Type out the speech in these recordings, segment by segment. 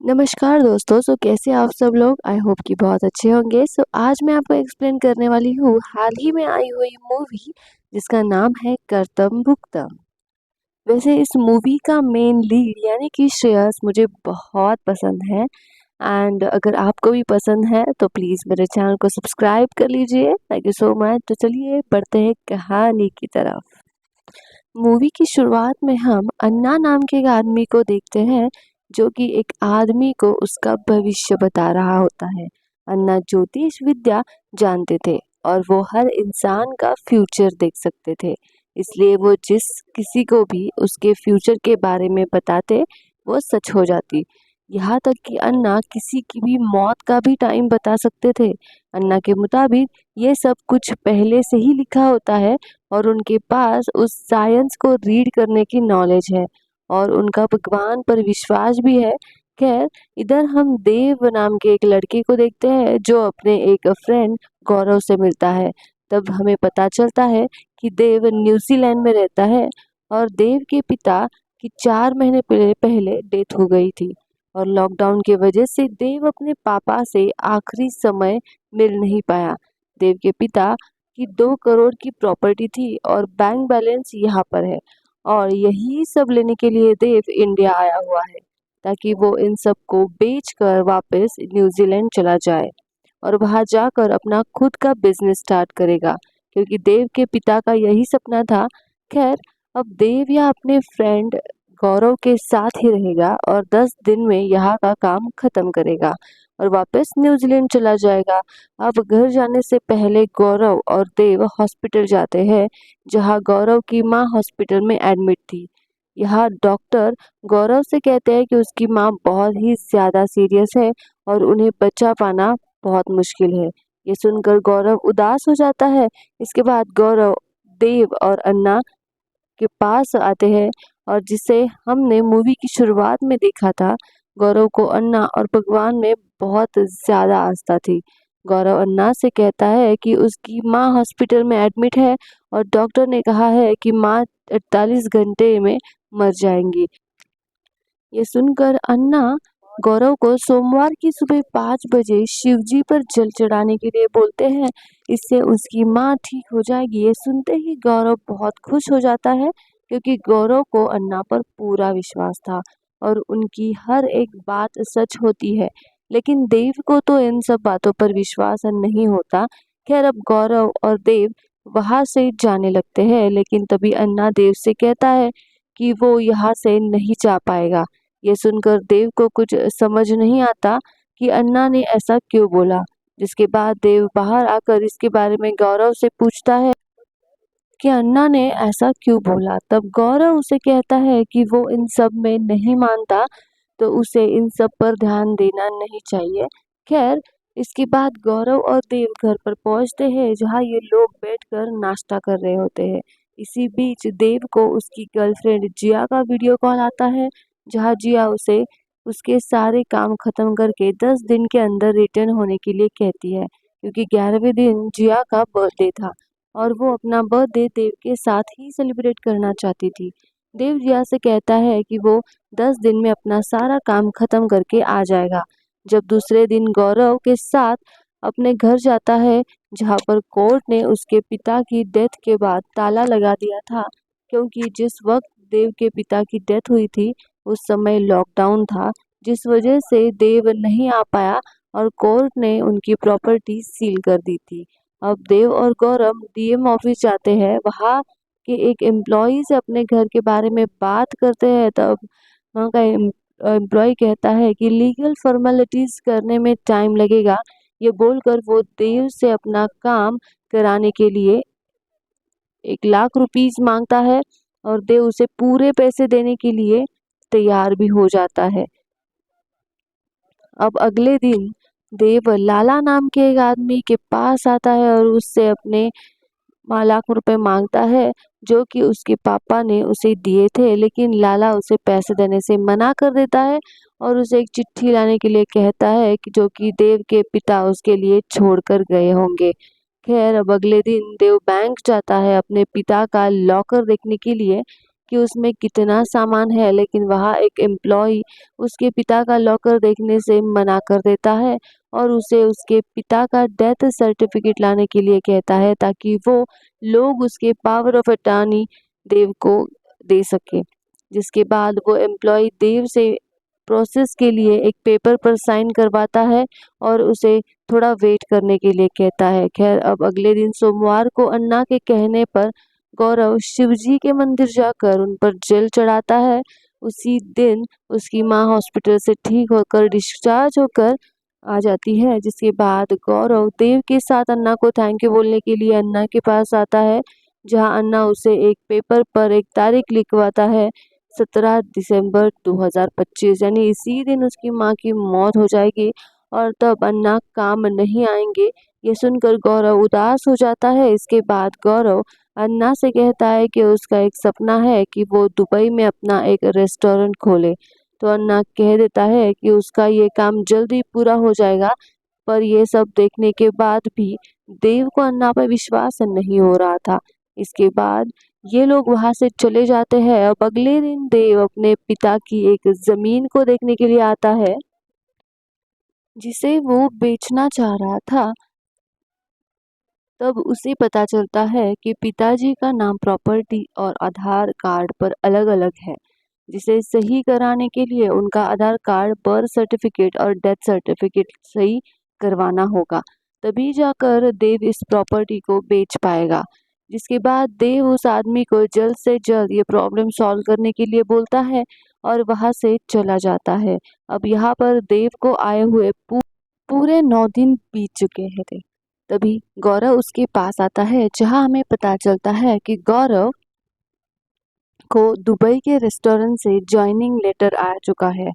नमस्कार दोस्तों। कैसे आप सब लोग? आई होप कि बहुत अच्छे होंगे। आज मैं आपको एक्सप्लेन करने वाली हूँ हाल ही में आई हुई मूवी जिसका नाम है कर्तव्य भुगतम। वैसे इस मूवी का मेन लीड यानी कि श्रेयस मुझे बहुत पसंद है। एंड अगर आपको भी पसंद है तो प्लीज़ मेरे चैनल को सब्सक्राइब कर लीजिए। Thank you so much. तो चलिए बढ़ते हैं कहानी की तरफ। मूवी की शुरुआत में हम अन्ना नाम के एक आदमी को देखते हैं जो कि एक आदमी को उसका भविष्य बता रहा होता है। अन्ना ज्योतिष विद्या जानते थे और वो हर इंसान का फ्यूचर देख सकते थे। इसलिए वो जिस किसी को भी उसके फ्यूचर के बारे में बताते वो सच हो जाती। यहाँ तक कि अन्ना किसी की भी मौत का भी टाइम बता सकते थे। अन्ना के मुताबिक ये सब कुछ पहले से ही लिखा होता है और उनके पास उस साइंस को रीड करने की नॉलेज है और उनका भगवान पर विश्वास भी है। खैर, इधर हम देव नाम के एक लड़के को देखते हैं जो अपने एक फ्रेंड गौरव से मिलता है। तब हमें पता चलता है कि देव न्यूजीलैंड में रहता है और देव के पिता की 4 महीने पहले डेथ हो गई थी और लॉकडाउन की वजह से देव अपने पापा से आखिरी समय मिल नहीं पाया। देव के पिता कि 2 करोड़ की प्रॉपर्टी थी और बैंक बैलेंस यहाँ पर है और यही सब लेने के लिए देव इंडिया आया हुआ है ताकि वो इन सब को बेचकर वापस न्यूजीलैंड चला जाए और वहां जाकर अपना खुद का बिजनेस स्टार्ट करेगा क्योंकि देव के पिता का यही सपना था। खैर, अब देव या अपने फ्रेंड गौरव के साथ ही रहेगा और 10 दिन में यहाँ का काम खत्म करेगा और वापस न्यूजीलैंड चला जाएगा। अब घर जाने से पहले गौरव और देव हॉस्पिटल जाते हैं जहां गौरव की मां हॉस्पिटल में एडमिट थी। यहाँ डॉक्टर गौरव से कहते हैं कि उसकी मां बहुत ही ज्यादा सीरियस है और उन्हें बचा पाना बहुत मुश्किल है। ये सुनकर गौरव उदास हो जाता है। इसके बाद गौरव देव और अन्ना के पास आते हैं और जिसे हमने मूवी की शुरुआत में देखा था। गौरव को अन्ना और भगवान में बहुत ज्यादा आस्था थी। गौरव अन्ना से कहता है कि उसकी माँ हॉस्पिटल में एडमिट है और डॉक्टर ने कहा है कि माँ 48 घंटे में मर जाएंगी। ये सुनकर अन्ना गौरव को सोमवार की सुबह 5 बजे शिवजी पर जल चढ़ाने के लिए बोलते हैं। इससे उसकी माँ ठीक हो जाएगी। ये सुनते ही गौरव बहुत खुश हो जाता है क्योंकि गौरव को अन्ना पर पूरा विश्वास था और उनकी हर एक बात सच होती है। लेकिन देव को तो इन सब बातों पर विश्वास नहीं होता। खैर, अब गौरव और देव वहां से जाने लगते हैं लेकिन तभी अन्ना देव से कहता है कि वो यहाँ से नहीं जा पाएगा। ये सुनकर देव को कुछ समझ नहीं आता कि अन्ना ने ऐसा क्यों बोला। जिसके बाद देव बाहर आकर इसके बारे में गौरव से पूछता है कि अन्ना ने ऐसा क्यों बोला। तब गौरव उसे कहता है कि वो इन सब में नहीं मानता तो उसे इन सब पर ध्यान देना नहीं चाहिए। खैर, इसके बाद गौरव और देव घर पर पहुंचते हैं जहां ये लोग बैठकर नाश्ता कर रहे होते हैं। इसी बीच देव को उसकी गर्लफ्रेंड जिया का वीडियो कॉल आता है जहां जिया उसे उसके सारे काम खत्म करके 10 दिन के अंदर रिटर्न होने के लिए कहती है क्योंकि 11वें दिन जिया का बर्थडे था और वो अपना बर्थडे देव के साथ ही सेलिब्रेट करना चाहती थी। देव जिया से कहता है कि वो 10 दिन में अपना सारा काम खत्म करके आ जाएगा। जब दूसरे दिन गौरव के साथ अपने घर जाता है जहां पर कोर्ट ने उसके पिता की डेथ के बाद ताला लगा दिया था क्योंकि जिस वक्त देव के पिता की डेथ हुई थी उस समय लॉकडाउन था जिस वजह से देव नहीं आ पाया और कोर्ट ने उनकी प्रॉपर्टी सील कर दी थी। अब देव और गौरव डीएम ऑफिस जाते हैं। वहाँ के एक एम्प्लॉय से अपने घर के बारे में बात करते हैं। तब वहाँ का एम्प्लॉय कहता है कि लीगल फॉर्मेलिटीज करने में टाइम लगेगा। ये बोलकर वो देव से अपना काम कराने के लिए 1 लाख रुपीज मांगता है और देव उसे पूरे पैसे देने के लिए तैयार भी हो जाता है। अब अगले दिन देव लाला नाम के एक आदमी के पास आता है और उससे अपने 1 लाख रुपए मांगता है जो कि उसके पापा ने उसे दिए थे। लेकिन लाला उसे पैसे देने से मना कर देता है और उसे एक चिट्ठी लाने के लिए कहता है कि जो कि देव के पिता उसके लिए छोड़कर गए होंगे। खैर, अब अगले दिन देव बैंक जाता है अपने पिता का लॉकर देखने के लिए। कि उसमें कितना सामान है, लेकिन वहाँ एक एम्प्लॉई उसके पिता का लॉकर देखने से मना कर देता है और उसे उसके पिता का डेथ सर्टिफिकेट लाने के लिए कहता है ताकि वो लोग उसके पावर ऑफ अटॉर्नी देव को दे सके। जिसके बाद वो एम्प्लॉय देव से प्रोसेस के लिए एक पेपर पर साइन करवाता है और उसे थोड़ा वेट करने के लिए कहता है। खैर, अब अगले दिन सोमवार को अन्ना के कहने पर गौरव शिवजी के मंदिर जाकर उन पर जल चढ़ाता है। उसी दिन उसकी माँ हॉस्पिटल से ठीक होकर डिस्चार्ज होकर आ जाती है। जिसके बाद गौरव देव के साथ अन्ना को थैंक यू बोलने के लिए अन्ना के पास आता है, जहाँ अन्ना उसे एक पेपर पर एक तारीख लिखवाता है, 17 दिसंबर 2025, यानी इसी दिन उसकी माँ की मौत हो जाएगी और तब अन्ना काम नहीं आएंगे। ये सुनकर गौरव उदास हो जाता है। इसके बाद गौरव अन्ना से कहता है कि उसका एक सपना है कि वो दुबई में अपना एक रेस्टोरेंट खोले। तो अन्ना कह देता है कि उसका ये काम जल्दी पूरा हो जाएगा। पर ये सब देखने के बाद भी देव को अन्ना पर विश्वास नहीं हो रहा था। इसके बाद ये लोग वहां से चले जाते हैं। अब अगले दिन देव अपने पिता की एक जमीन को देखने के लिए आता है, जिसे वो बेचना चाह रहा था। तब उसे पता चलता है कि पिताजी का नाम प्रॉपर्टी और आधार कार्ड पर अलग-अलग है, जिसे सही कराने के लिए उनका आधार कार्ड, बर्थ सर्टिफिकेट और डेथ सर्टिफिकेट सही करवाना होगा। तभी जाकर देव इस प्रॉपर्टी को बेच पाएगा। जिसके बाद देव उस आदमी को जल्द से जल्द ये प्रॉब्लम सॉल्व करने के लिए बोलता है और वहां से चला जाता है। अब यहाँ पर देव को आए हुए पूरे 9 दिन बीत चुके हैं थे। तभी गौरव उसके पास आता है, जहां हमें पता चलता है कि गौरव को दुबई के रेस्टोरेंट से जॉइनिंग लेटर आ चुका है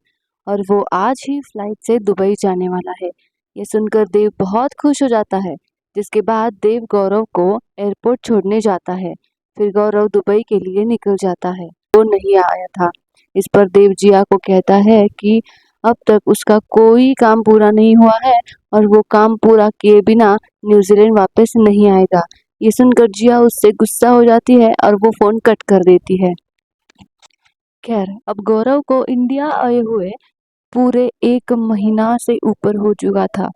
और वो आज ही फ्लाइट से दुबई जाने वाला है। ये सुनकर देव बहुत खुश हो जाता है। जिसके बाद देव गौरव को एयरपोर्ट छोड़ने जाता है। फिर गौरव दुबई के लिए निकल जाता है। वो नहीं आया था। इस पर देव जिया को कहता है कि अब तक उसका कोई काम पूरा नहीं हुआ है और वो काम पूरा किए बिना न्यूजीलैंड वापस नहीं आएगा। ये सुनकर जिया उससे गुस्सा हो जाती है और वो फोन कट कर देती है। खैर, अब गौरव को इंडिया आए हुए पूरे 1 महीना से ऊपर हो चुका था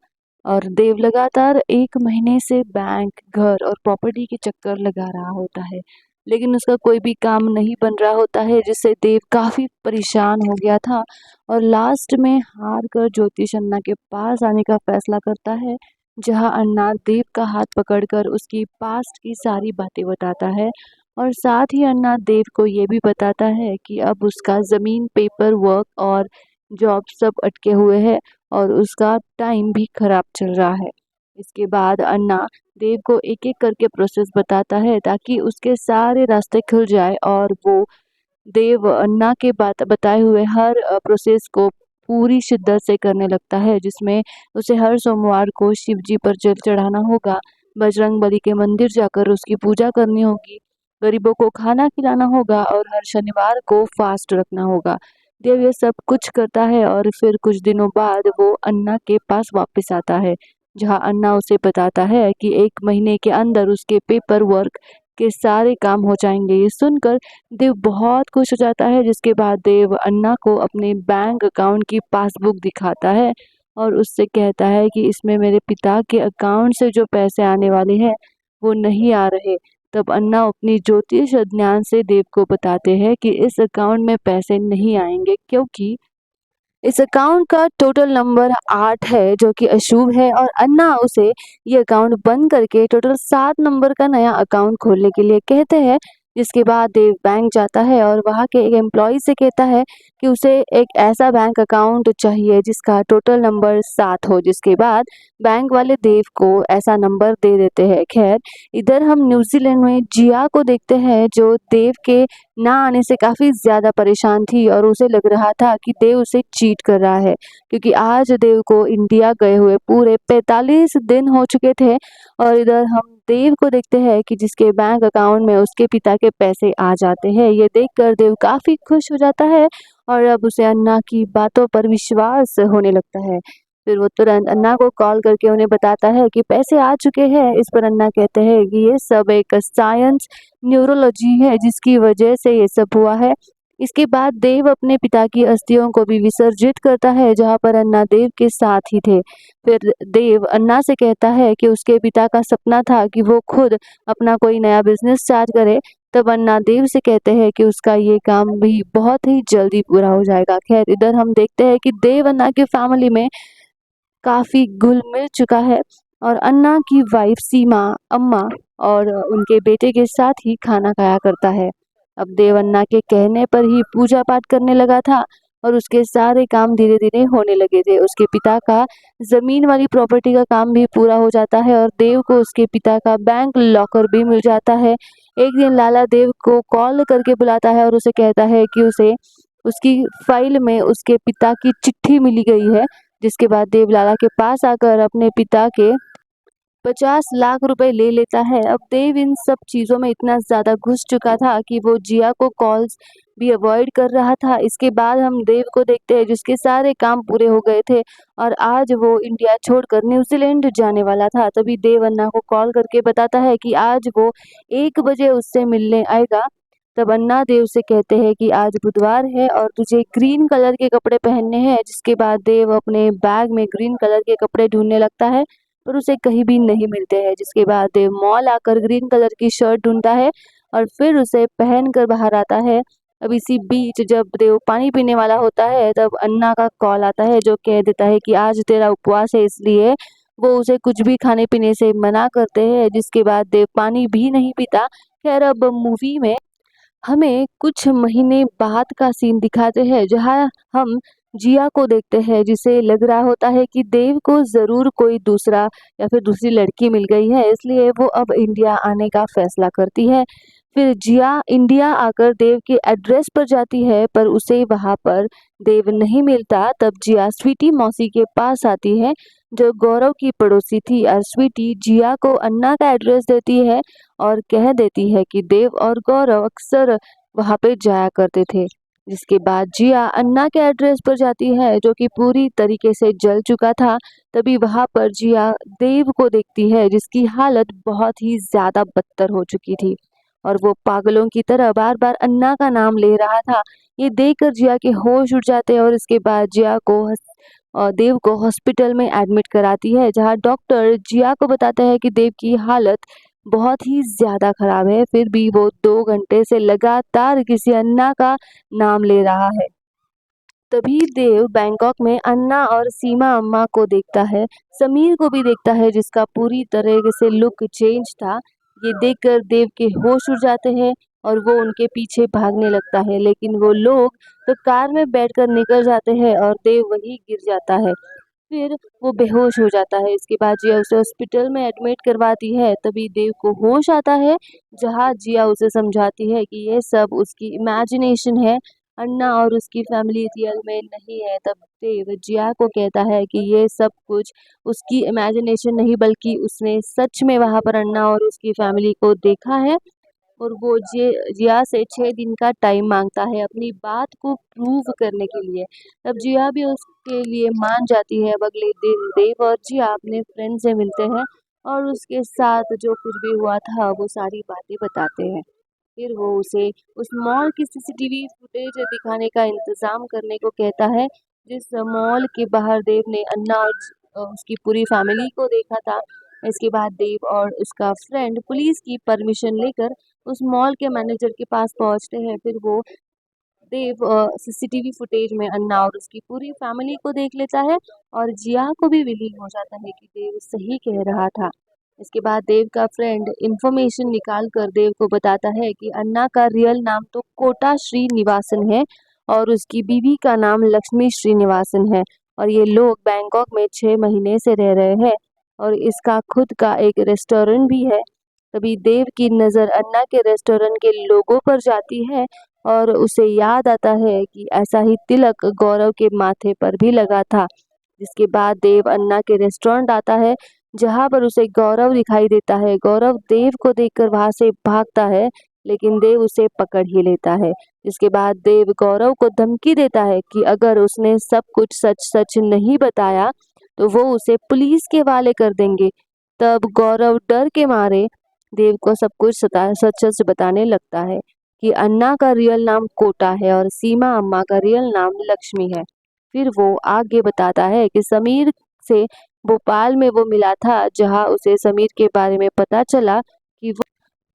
और देव लगातार 1 महीने से बैंक, घर और प्रॉपर्टी के चक्कर लगा रहा होता है, लेकिन उसका कोई भी काम नहीं बन रहा होता है, जिससे देव काफी परेशान हो गया था और लास्ट में हार कर ज्योतिष अन्ना के पास आने का फैसला करता है, जहां अन्ना देव का हाथ पकड़कर उसकी पास्ट की सारी बातें बताता है और साथ ही अन्ना देव को ये भी बताता है कि अब उसका जमीन, पेपर वर्क और जॉब सब अटके हुए हैं और उसका टाइम भी खराब चल रहा है। इसके बाद अन्ना देव को एक-एक करके प्रोसेस बताता है ताकि उसके सारे रास्ते खुल जाए और वो देव अन्ना के बात बताए हुए हर प्रोसेस को पूरी शिद्दत से करने लगता है, जिसमें उसे हर सोमवार को शिव जी पर जल चढ़ाना होगा, बजरंगबली के मंदिर जाकर उसकी पूजा करनी होगी, गरीबों को खाना खिलाना होगा और हर शनिवार को फास्ट रखना होगा। देव ये सब कुछ करता है और फिर कुछ दिनों बाद वो अन्ना के पास वापस आता है, जहाँ अन्ना उसे बताता है कि 1 महीने के अंदर उसके पेपर वर्क के सारे काम हो जाएंगे। ये सुनकर देव बहुत खुश हो जाता है। जिसके बाद देव अन्ना को अपने बैंक अकाउंट की पासबुक दिखाता है और उससे कहता है कि इसमें मेरे पिता के अकाउंट से जो पैसे आने वाले हैं वो नहीं आ रहे। तब अन्ना अपनी ज्योतिष ज्ञान से देव को बताते हैं कि इस अकाउंट में पैसे नहीं आएंगे, क्योंकि इस अकाउंट का टोटल नंबर 8 है, जो कि अशुभ है और अन्ना उसे ये अकाउंट बंद करके टोटल 7 नंबर का नया अकाउंट खोलने के लिए कहते हैं। जिसके बाद देव बैंक जाता है और वहाँ के एक एम्प्लॉय से कहता है कि उसे एक ऐसा बैंक अकाउंट चाहिए जिसका टोटल नंबर 7 हो। जिसके बाद बैंक वाले देव को ऐसा नंबर दे देते हैं। खैर, इधर हम न्यूजीलैंड में जिया को देखते हैं, जो देव के ना आने से काफ़ी ज़्यादा परेशान थी और उसे लग रहा था कि देव उसे चीट कर रहा है, क्योंकि आज देव को इंडिया गए हुए पूरे 45 दिन हो चुके थे और इधर हम देव को देखते हैं कि जिसके बैंक अकाउंट में उसके पिता के पैसे आ जाते हैं। ये देखकर देव काफ़ी खुश हो जाता है और अब उसे अन्ना की बातों पर विश्वास होने लगता है। फिर वो तुरंत अन्ना को कॉल करके उन्हें बताता है कि पैसे आ चुके हैं। इस पर अन्ना कहते हैं कि ये सब एक साइंस न्यूरोलॉजी है जिसकी वजह से ये सब हुआ है। इसके बाद देव अपने पिता की अस्थियों को भी विसर्जित करता है जहाँ पर अन्ना देव के साथ ही थे। फिर देव अन्ना से कहता है कि उसके पिता का सपना था कि वो खुद अपना कोई नया बिजनेस स्टार्ट करे। तब अन्ना देव से कहते हैं कि उसका ये काम भी बहुत ही जल्दी पूरा हो जाएगा। खैर इधर हम देखते हैं कि देव अन्ना की फैमिली में काफ़ी घुल-मिल चुका है और अन्ना की वाइफ़ सीमा, अम्मा और उनके बेटे के साथ ही खाना खाया करता है। अब देव अन्ना के कहने पर ही पूजा-पाठ करने लगा था और उसके सारे काम धीरे-धीरे होने लगे थे। उसके पिता का ज़मीन वाली प्रॉपर्टी का काम भी पूरा हो जाता है और देव को उसके पिता का बैंक लॉकर भी मिल जाता है। एक दिन लाला देव को कॉल करके बुलाता है और उसे कहता है कि उसे उसकी फ़ाइल में उसके पिता की चिट्ठी मिली गई है। जिसके बाद देव लाला के पास आकर अपने पिता के 50 लाख रुपए ले लेता है। अब देव इन सब चीज़ों में इतना ज़्यादा घुस चुका था कि वो जिया को कॉल्स भी अवॉइड कर रहा था। इसके बाद हम देव को देखते हैं जिसके सारे काम पूरे हो गए थे और आज वो इंडिया छोड़कर न्यूज़ीलैंड जाने वाला था। तभी देव अन्ना को कॉल करके बताता है कि आज वो 1 बजे उससे मिलने आएगा। तब अन्ना देव से कहते हैं कि आज बुधवार है और तुझे ग्रीन कलर के कपड़े पहनने हैं। जिसके बाद देव अपने बैग में ग्रीन कलर के कपड़े ढूंढने लगता है पर उसे कहीं भी नहीं मिलते हैं। जिसके बाद देव मॉल आकर ग्रीन कलर की शर्ट ढूंढता है और फिर उसे पहन कर बाहर आता है। अब इसी बीच जब देव पानी पीने वाला होता है तब अन्ना का कॉल आता है जो कह देता है कि आज तेरा उपवास है, इसलिए वो उसे कुछ भी खाने पीने से मना करते हैं। जिसके बाद देव पानी भी नहीं पीता। खैर अब मूवी में हमें कुछ महीने बाद का सीन दिखाते हैं जहाँ हम जिया को देखते हैं जिसे लग रहा होता है कि देव को ज़रूर कोई दूसरा या फिर दूसरी लड़की मिल गई है, इसलिए वो अब इंडिया आने का फैसला करती है। फिर जिया इंडिया आकर देव के एड्रेस पर जाती है पर उसे वहाँ पर देव नहीं मिलता। तब जिया स्वीटी मौसी के पास आती है जो गौरव की पड़ोसी थी और स्वीटी जिया को अन्ना का एड्रेस देती है और कह देती है कि देव और गौरव अक्सर वहाँ पे जाया करते थे। जिसके बाद जिया अन्ना के एड्रेस पर जाती है जो कि पूरी तरीके से जल चुका था। तभी वहाँ पर जिया देव को देखती है जिसकी हालत बहुत ही ज़्यादा बदतर हो चुकी थी और वो पागलों की तरह बार-बार अन्ना का नाम ले रहा था। ये देखकर जिया के होश उड़ जाते हैं और इसके बाद जिया को देव को हॉस्पिटल में एडमिट कराती है जहाँ डॉक्टर जिया को बताता है कि देव की हालत बहुत ही ज़्यादा ख़राब है। फिर भी वो 2 घंटे से लगातार किसी अन्ना का नाम ले रहा है। तभी देव बैंकॉक में अन्ना और सीमा अम्मा को देखता है। समीर को भी देखता है जिसका पूरी तरह से लुक चेंज था। ये देखकर देव के होश उड़ जाते हैं और वो उनके पीछे भागने लगता है, लेकिन वो लोग तो कार में बैठकर निकल जाते हैं और देव वहीं गिर जाता है। फिर वो बेहोश हो जाता है। इसके बाद जिया उसे हॉस्पिटल में एडमिट करवाती है। तभी देव को होश आता है जहाँ जिया उसे समझाती है कि ये सब उसकी इमेजिनेशन है, अन्ना और उसकी फैमिली रियल में नहीं है। तब देव जिया को कहता है कि ये सब कुछ उसकी इमेजिनेशन नहीं बल्कि उसने सच में वहाँ पर अन्ना और उसकी फैमिली को देखा है और वो जिया से 6 दिन का टाइम माँगता है अपनी बात को प्रूव करने के लिए। तब जिया भी उसके लिए मान जाती है। अब अगले दिन देव और जिया अपने फ्रेंड से मिलते हैं और उसके साथ जो कुछ भी हुआ था वो सारी बातें बताते हैं। फिर वो उसे उस मॉल की सीसीटीवी फुटेज दिखाने का इंतज़ाम करने को कहता है, जिस मॉल के बाहर देव ने अन्ना और उसकी पूरी फैमिली को देखा था। इसके बाद देव और उसका फ्रेंड पुलिस की परमिशन लेकर उस मॉल के मैनेजर के पास पहुँचते हैं। फिर वो देव सीसीटीवी फुटेज में अन्ना और उसकी पूरी फैमिली को देख लेता है और जिया को भी बिलीव हो जाता है कि देव सही कह रहा था। इसके बाद देव का फ्रेंड इंफॉर्मेशन निकाल कर देव को बताता है कि अन्ना का रियल नाम तो कोटा श्रीनिवासन है और उसकी बीवी का नाम लक्ष्मी श्रीनिवासन है और ये लोग बैंकॉक में 6 महीने से रह रहे हैं और इसका खुद का एक रेस्टोरेंट भी है। तभी देव की नज़र अन्ना के रेस्टोरेंट के लोगों पर जाती है और उसे याद आता है कि ऐसा ही तिलक गौरव के माथे पर भी लगा था। जिसके बाद देव अन्ना के रेस्टोरेंट आता है जहाँ पर उसे गौरव दिखाई देता है। गौरव देव को देखकर वहाँ से भागता है लेकिन देव उसे पकड़ ही लेता है। जिसके बाद देव गौरव को धमकी देता है कि अगर उसने सब कुछ सच-सच नहीं बताया तो वो उसे पुलिस के हवाले कर देंगे। तब गौरव डर के मारे देव को सब कुछ सच सच बताने लगता है कि अन्ना का रियल नाम कोटा है और सीमा अम्मा का रियल नाम लक्ष्मी है। फिर वो आगे बताता है कि समीर से भोपाल में वो मिला था, जहां उसे समीर के बारे में पता चला कि वो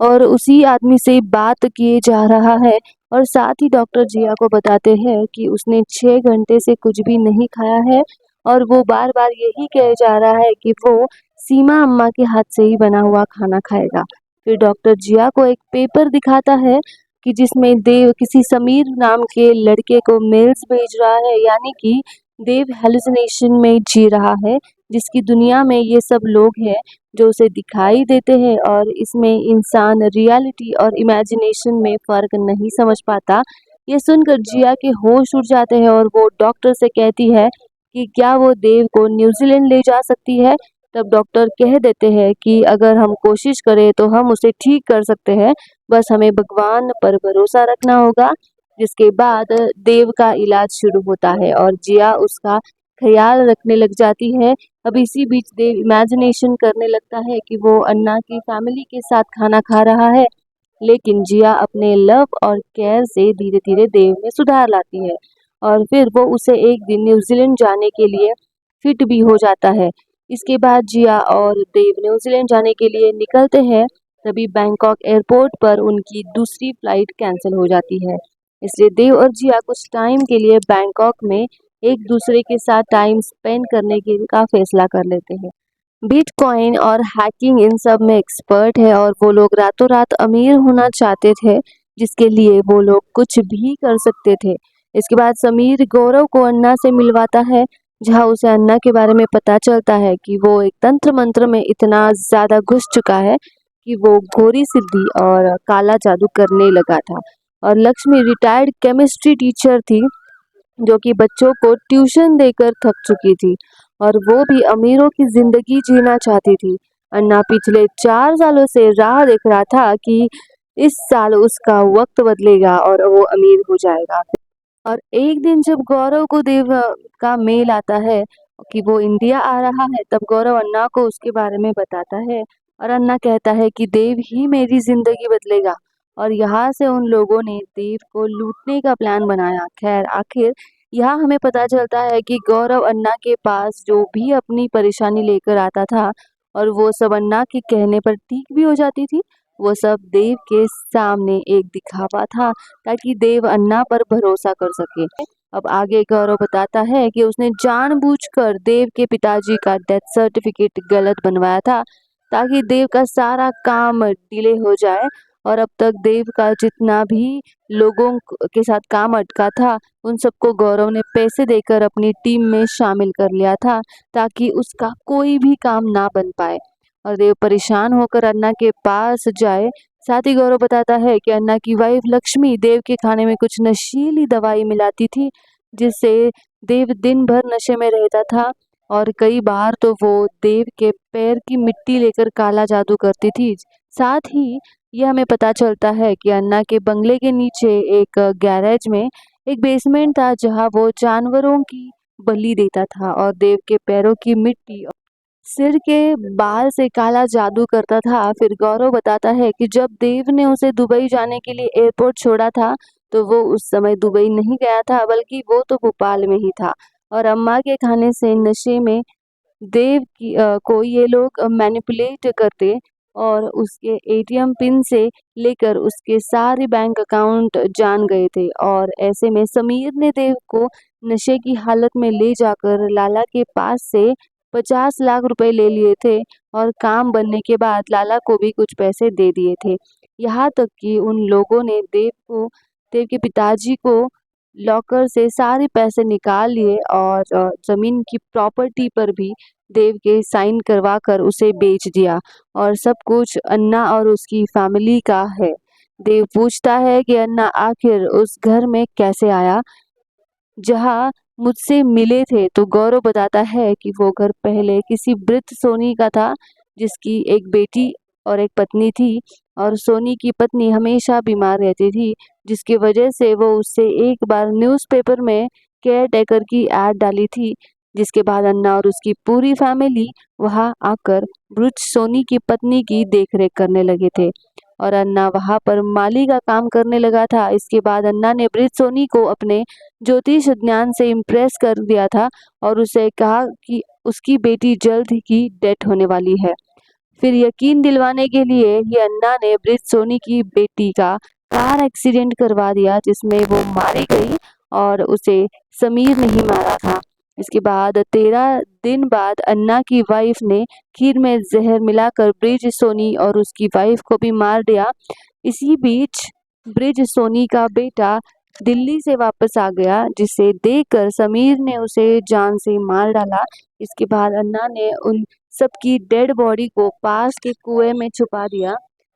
और उसी आदमी से बात किए जा रहा है। और साथ ही डॉक्टर जिया को बताते हैं कि उसने 6 घंटे से कुछ भी नहीं खाया है और वो बार बार यही कहे जा रहा है कि वो सीमा अम्मा के हाथ से ही बना हुआ खाना खाएगा। फिर डॉक्टर जिया को एक पेपर दिखाता है कि जिसमें देव किसी समीर नाम के लड़के को मेल्स भेज रहा है, यानी कि देव हेलुसिनेशन में जी रहा है, जिसकी दुनिया में ये सब लोग हैं जो उसे दिखाई देते हैं और इसमें इंसान रियलिटी और इमेजिनेशन में फ़र्क नहीं समझ पाता। ये सुनकर जिया के होश उड़ जाते हैं और वो डॉक्टर से कहती है कि क्या वो देव को न्यूज़ीलैंड ले जा सकती है। तब डॉक्टर कह देते हैं कि अगर हम कोशिश करें तो हम उसे ठीक कर सकते हैं, बस हमें भगवान पर भरोसा रखना होगा। जिसके बाद देव का इलाज शुरू होता है और जिया उसका ख्याल रखने लग जाती है। अब इसी बीच देव इमेजिनेशन करने लगता है कि वो अन्ना की फैमिली के साथ खाना खा रहा है, लेकिन जिया अपने लव और केयर से धीरे धीरे देव में सुधार लाती है और फिर वो उसे एक दिन न्यूजीलैंड जाने के लिए फिट भी हो जाता है। इसके बाद जिया और देव न्यूजीलैंड जाने के लिए निकलते हैं। तभी बैंकॉक एयरपोर्ट पर उनकी दूसरी फ्लाइट कैंसिल हो जाती है, इसलिए देव और जिया कुछ टाइम के लिए बैंकॉक में एक दूसरे के साथ टाइम स्पेंड करने के का फैसला कर लेते हैं। बिटकॉइन और हैकिंग इन सब में एक्सपर्ट है और वो लोग रातों रात अमीर होना चाहते थे, जिसके लिए वो लोग कुछ भी कर सकते थे। इसके बाद समीर गौरव को अन्ना से मिलवाता है, जहां उसे अन्ना के बारे में पता चलता है कि वो एक तंत्र मंत्र में इतना ज़्यादा घुस चुका है कि वो घोरी सिद्धि और काला जादू करने लगा था। और लक्ष्मी रिटायर्ड केमिस्ट्री टीचर थी, जो कि बच्चों को ट्यूशन देकर थक चुकी थी और वो भी अमीरों की जिंदगी जीना चाहती थी। अन्ना पिछले 4 सालों से राह देख रहा था कि इस साल उसका वक्त बदलेगा और वो अमीर हो जाएगा। और एक दिन जब गौरव को देव का मेल आता है कि वो इंडिया आ रहा है, तब गौरव अन्ना को उसके बारे में बताता है और अन्ना कहता है कि देव ही मेरी जिंदगी बदलेगा। और यहाँ से उन लोगों ने देव को लूटने का प्लान बनाया। खैर आखिर यहाँ हमें पता चलता है कि गौरव अन्ना के पास जो भी अपनी परेशानी लेकर आता था और वो सब अन्ना के कहने पर ठीक भी हो जाती थी, वो सब देव के सामने एक दिखावा था ताकि देव अन्ना पर भरोसा कर सके। अब आगे गौरव बताता है कि उसने जानबूझकर देव के पिताजी का डेथ सर्टिफिकेट गलत बनवाया था ताकि देव का सारा काम डिले हो जाए। और अब तक देव का जितना भी लोगों के साथ काम अटका था, उन सबको गौरव ने पैसे देकर अपनी टीम में शामिल कर लिया था ताकि उसका कोई भी काम ना बन पाए। और देव परेशान होकर अन्ना के पास जाए। साथ ही गौरव बताता है कि अन्ना की वाइफ लक्ष्मी देव के खाने में कुछ नशीली दवाई मिलाती थी, जिससे देव दिन भर नशे में रहता था और कई बार तो वो देव के पैर की मिट्टी लेकर काला जादू करती थी। साथ ही ये हमें पता चलता है कि अन्ना के बंगले के नीचे एक गैरेज में एक बेसमेंट था, जहां वो जानवरों की बलि देता था और देव के पैरों की मिट्टी सिर के बाल से काला जादू करता था। फिर गौरव बताता है कि जब देव ने उसे दुबई जाने के लिए एयरपोर्ट छोड़ा था, तो वो उस समय दुबई नहीं गया था, बल्कि वो तो भोपाल में ही था। और अम्मा के खाने से नशे में को ये लोग मैनिपुलेट करते और उसके एटीएम पिन से लेकर उसके सारे बैंक अकाउंट जान गए थे। और ऐसे में समीर ने देव को नशे की हालत में ले जाकर लाला के पास से 50 लाख रुपए ले लिए थे और काम बनने के बाद लाला को भी कुछ पैसे दे दिए थे। यहाँ तक कि उन लोगों ने देव के पिताजी को लॉकर से सारे पैसे निकाल लिए और जमीन की प्रॉपर्टी पर भी देव के साइन करवा कर उसे बेच दिया और सब कुछ अन्ना और उसकी फैमिली का है। देव पूछता है कि अन्ना आखिर उस घर में कैसे आया जहाँ मुझसे मिले थे, तो गौरव बताता है कि वो घर पहले किसी वृद्ध सोनी का था, जिसकी एक बेटी और एक पत्नी थी और सोनी की पत्नी हमेशा बीमार रहती थी, जिसकी वजह से वो उससे एक बार न्यूज़पेपर में केयर टेकर की एड डाली थी। जिसके बाद अन्ना और उसकी पूरी फैमिली वहां आकर ब्रुच सोनी की पत्नी की देखरेख करने लगे थे और अन्ना वहां पर माली का काम करने लगा था। इसके बाद अन्ना ने ब्रिज सोनी को अपने ज्योतिष ज्ञान से इम्प्रेस कर दिया था और उसे कहा कि उसकी बेटी जल्द ही डेथ होने वाली है। फिर यकीन दिलवाने के लिए ही अन्ना ने ब्रिज सोनी की बेटी का कार एक्सीडेंट करवा दिया जिसमें वो मारी गई और उसे समीर नहीं मारा था। इसके बाद 13 दिन बाद अन्ना की वाइफ ने खीर में जहर मिलाकर ब्रिज सोनी और उसकी वाइफ को भी मार दिया। इसी बीच ब्रिज सोनी का बेटा दिल्ली से वापस आ गया जिसे देखकर समीर ने उसे जान से मार डाला। इसके बाद अन्ना ने उन सबकी डेड बॉडी को पास के कुएं में छुपा दिया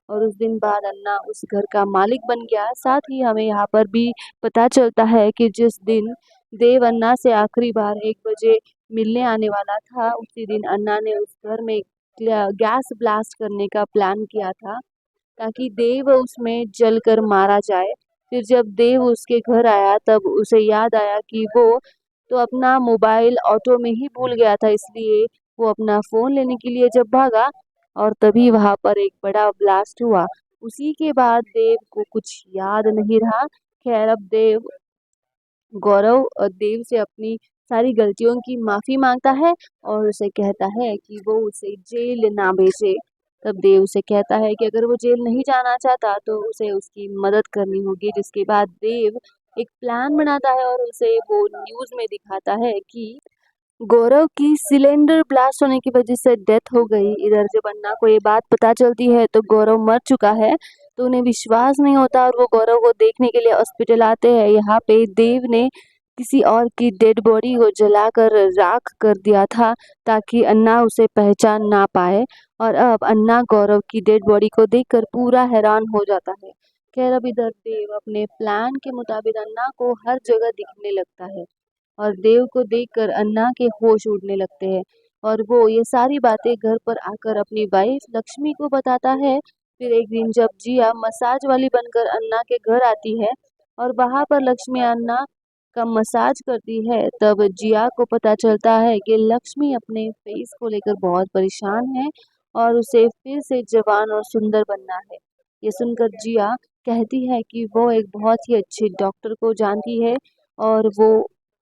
और उस दिन बाद अन्ना उस घर का मालिक बन गया। साथ ही हमें यहाँ पर भी पता चलता है कि जिस दिन देव अन्ना से आखिरी बार 1 बजे मिलने आने वाला था उसी दिन अन्ना ने उस घर में गैस ब्लास्ट करने का प्लान किया था ताकि देव उसमें जलकर मारा जाए। फिर जब देव उसके घर आया तब उसे याद आया कि वो तो अपना मोबाइल ऑटो में ही भूल गया था, इसलिए वो अपना फोन लेने के लिए जब भागा और तभी वहां पर एक बड़ा ब्लास्ट हुआ। उसी के बाद देव को कुछ याद नहीं रहा। खैर अब गौरव देव से अपनी सारी गलतियों की माफी मांगता है और उसे कहता है कि वो उसे जेल ना भेजे। तब देव उसे कहता है कि अगर वो जेल नहीं जाना चाहता तो उसे उसकी मदद करनी होगी। जिसके बाद देव एक प्लान बनाता है और उसे वो न्यूज में दिखाता है कि गौरव की सिलेंडर ब्लास्ट होने की वजह से डेथ हो गई। इधर जब अन्ना को ये बात पता चलती है तो गौरव मर चुका है तो उन्हें विश्वास नहीं होता और वो गौरव को देखने के लिए हॉस्पिटल आते हैं। यहाँ पे देव ने किसी और की डेड बॉडी को जलाकर राख कर दिया था ताकि अन्ना उसे पहचान ना पाए और अब अन्ना गौरव की डेड बॉडी को देखकर पूरा हैरान हो जाता है। खैर अब इधर देव अपने प्लान के मुताबिक अन्ना को हर जगह दिखने लगता है और देव को देखकर अन्ना के होश उड़ने लगते हैं और वो ये सारी बातें घर पर आकर अपनी वाइफ लक्ष्मी को बताता है। फिर एक दिन जब जिया मसाज वाली बनकर अन्ना के घर आती है और वहां पर लक्ष्मी अन्ना का मसाज करती है तब जिया को पता चलता है कि लक्ष्मी अपने फेस को लेकर बहुत परेशान है और उसे फिर से जवान और सुंदर बनना है। ये सुनकर जिया कहती है कि वो एक बहुत ही अच्छे डॉक्टर को जानती है और वो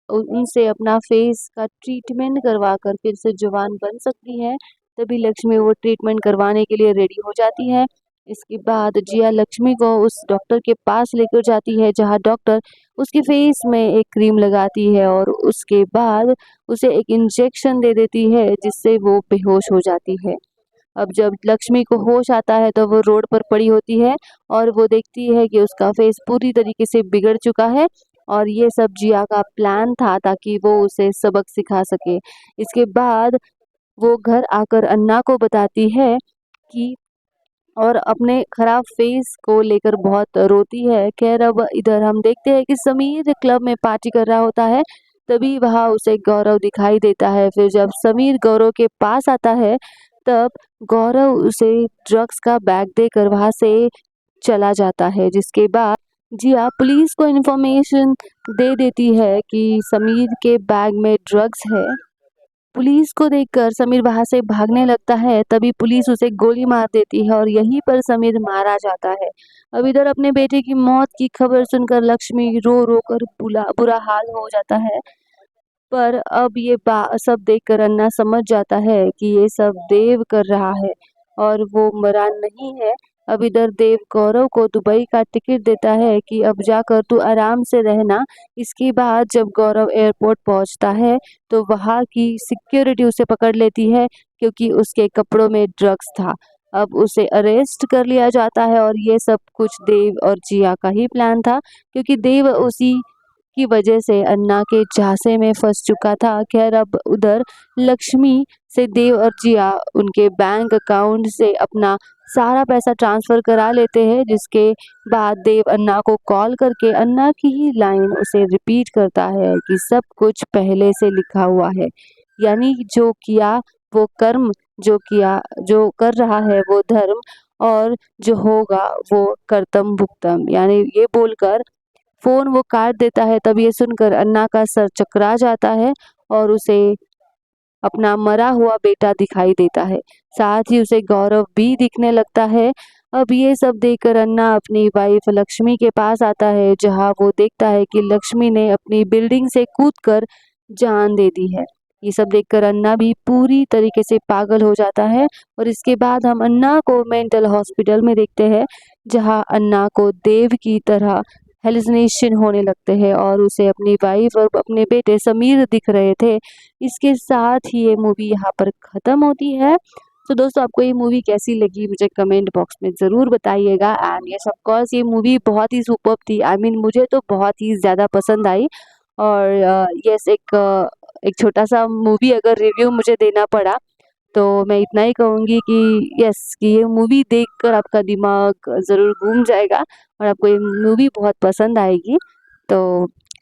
उनसे अपना फेस का ट्रीटमेंट करवा कर फिर से जवान बन सकती है। तभी लक्ष्मी वो ट्रीटमेंट करवाने के लिए रेडी हो जाती है। इसके बाद जिया लक्ष्मी को उस डॉक्टर के पास लेकर जाती है जहां डॉक्टर उसके फेस में एक क्रीम लगाती है और उसके बाद उसे एक इंजेक्शन दे देती है जिससे वो बेहोश हो जाती है। अब जब लक्ष्मी को होश आता है तो वो रोड पर पड़ी होती है और वो देखती है कि उसका फेस पूरी तरीके से बिगड़ चुका है और ये सब जिया का प्लान था ताकि वो उसे सबक सिखा सके। इसके बाद वो घर आकर अन्ना को बताती है कि और अपने खराब फेस को लेकर बहुत रोती है। खैर अब इधर हम देखते हैं कि समीर क्लब में पार्टी कर रहा होता है तभी वहां उसे गौरव दिखाई देता है। फिर जब समीर गौरव के पास आता है तब गौरव उसे ड्रग्स का बैग देकर वहां से चला जाता है। जिसके बाद जिया पुलिस को इन्फॉर्मेशन दे देती है कि समीर के बैग में ड्रग्स है। पुलिस को देखकर समीर वहां से भागने लगता है तभी पुलिस उसे गोली मार देती है और यहीं पर समीर मारा जाता है। अब इधर अपने बेटे की मौत की खबर सुनकर लक्ष्मी रो रो कर बुरा बुरा हाल हो जाता है। पर अब ये सब देखकर अन्ना समझ जाता है कि ये सब देव कर रहा है और वो मरा नहीं है। अब इधर देव गौरव को दुबई का टिकट देता है कि अब जाकर तू आराम से रहना। इसके बाद जब गौरव एयरपोर्ट पहुंचता है तो वहां की सिक्योरिटी उसे पकड़ लेती है क्योंकि उसके कपड़ों में ड्रग्स था। अब उसे अरेस्ट कर लिया जाता है और ये सब कुछ देव और जिया का ही प्लान था क्योंकि देव उसी की वजह से अन्ना के झांसे में फंस चुका था। खैर अब उधर लक्ष्मी से देव और जिया उनके बैंक अकाउंट से अपना सारा पैसा ट्रांसफर करा लेते हैं। जिसके बाद देव अन्ना को कॉल करके अन्ना की ही लाइन उसे रिपीट करता है कि सब कुछ पहले से लिखा हुआ है, यानी जो किया वो कर्म, जो किया जो कर रहा है वो धर्म और जो होगा वो कर्तम भुक्तम। यानी ये बोलकर फोन वो काट देता है। तब ये सुनकर अन्ना का सर चकरा जाता है और उसे अपना मरा हुआ बेटा दिखाई देता है। साथ ही उसे गौरव भी दिखने लगता है। अब ये सब देखकर अन्ना अपनी वाइफ लक्ष्मी के पास आता है, जहां वो देखता है कि लक्ष्मी ने अपनी बिल्डिंग से कूदकर जान दे दी है। ये सब देखकर अन्ना भी पूरी तरीके से पागल हो जाता है और इसके बाद हम अन्ना को मेंटल हॉस्पिटल में देखते हैं, जहां अन्ना को देव की तरह हेलुसिनेशन होने लगते हैं और उसे अपनी वाइफ और अपने बेटे समीर दिख रहे थे। इसके साथ ही ये मूवी यहाँ पर ख़त्म होती है। तो दोस्तों, आपको ये मूवी कैसी लगी मुझे कमेंट बॉक्स में ज़रूर बताइएगा। एंड यस ऑफ कोर्स ये मूवी बहुत ही सुपर्ब थी। आई मीन मुझे तो बहुत ही ज़्यादा पसंद आई। और यस एक छोटा-सा मूवी अगर रिव्यू मुझे देना पड़ा, तो मैं इतना ही कहूँगी कि यस कि ये मूवी देखकर आपका दिमाग ज़रूर घूम जाएगा और आपको ये मूवी बहुत पसंद आएगी। तो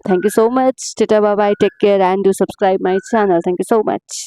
thank you so much. Tata bye bye, take care and do subscribe my channel. Thank you so much.